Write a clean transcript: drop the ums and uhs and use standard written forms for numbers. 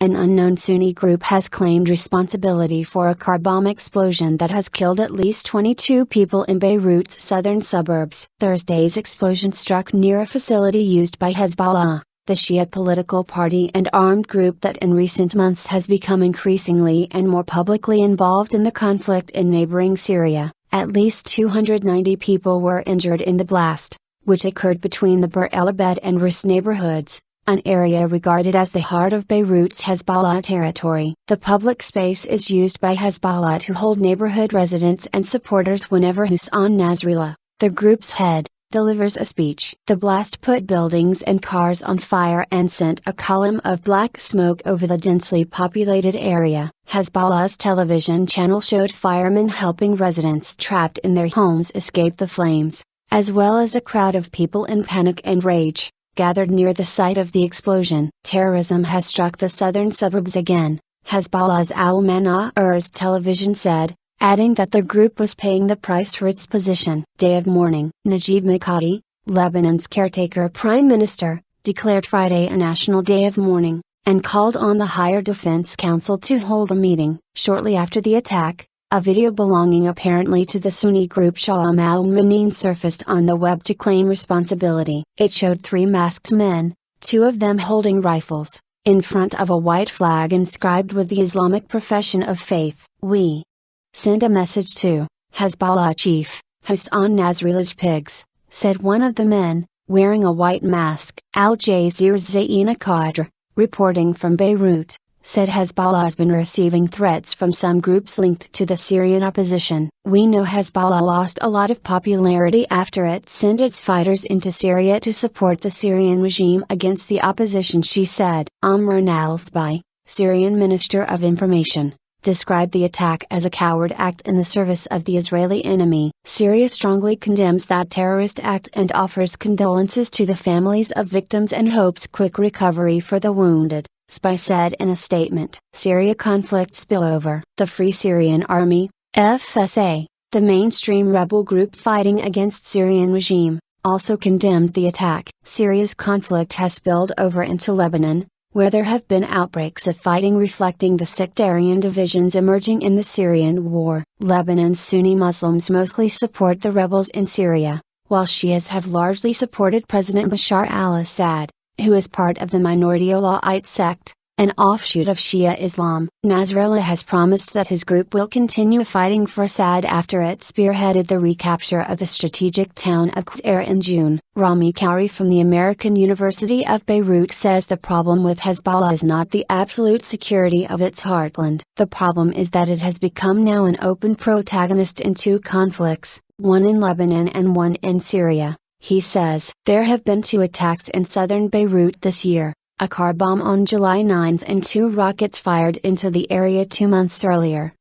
An unknown Sunni group has claimed responsibility for a car bomb explosion that has killed at least 22 people in Beirut's southern suburbs. Thursday's explosion struck near a facility used by Hezbollah, the Shia political party and armed group that in recent months has become increasingly and more publicly involved in the conflict in neighboring Syria. At least 290 people were injured in the blast, which occurred between the el-Abed and Roueiss neighbourhoods, an area regarded as the heart of Beirut's Hezbollah territory. The public space is used by Hezbollah to hold neighborhood residents and supporters whenever Hassan Nasrallah, the group's head, delivers a speech. The blast put buildings and cars on fire and sent a column of black smoke over the densely populated area. Hezbollah's television channel showed firemen helping residents trapped in their homes escape the flames, as well as a crowd of people in panic and rage, gathered near the site of the explosion. Terrorism has struck the southern suburbs again, Hezbollah's al-Manar's television said, adding that the group was paying the price for its position. Day of mourning. Najib Mikati, Lebanon's caretaker prime minister, declared Friday a national day of mourning, and called on the Higher Defense Council to hold a meeting. Shortly after the attack, a video belonging apparently to the Sunni group Shia al-Manin surfaced on the web to claim responsibility. It showed three masked men, two of them holding rifles, in front of a white flag inscribed with the Islamic profession of faith. "We send a message to Hezbollah chief, Hassan Nasrallah's pigs," said one of the men, wearing a white mask. Al Jazeera's Zaina Qadr, reporting from Beirut, said Hezbollah has been receiving threats from some groups linked to the Syrian opposition. "We know Hezbollah lost a lot of popularity after it sent its fighters into Syria to support the Syrian regime against the opposition," she said. Amran al-Sbai, Syrian Minister of Information, described the attack as a coward act in the service of the Israeli enemy. Syria strongly condemns that terrorist act and offers condolences to the families of victims and hopes quick recovery for the wounded, Sbai said in a statement. Syria conflict spillover. The Free Syrian Army, FSA, the mainstream rebel group fighting against Syrian regime, also condemned the attack. Syria's conflict has spilled over into Lebanon, where there have been outbreaks of fighting reflecting the sectarian divisions emerging in the Syrian war. Lebanon's Sunni Muslims mostly support the rebels in Syria, while Shias have largely supported President Bashar al-Assad, who is part of the minority Alawite sect, an offshoot of Shia Islam. Nasrallah has promised that his group will continue fighting for Assad after it spearheaded the recapture of the strategic town of Qusayr in June. Rami Kauri from the American University of Beirut says the problem with Hezbollah is not the absolute security of its heartland. The problem is that it has become now an open protagonist in two conflicts, one in Lebanon and one in Syria. He says, "There have been two attacks in southern Beirut this year, a car bomb on July 9 and two rockets fired into the area 2 months earlier.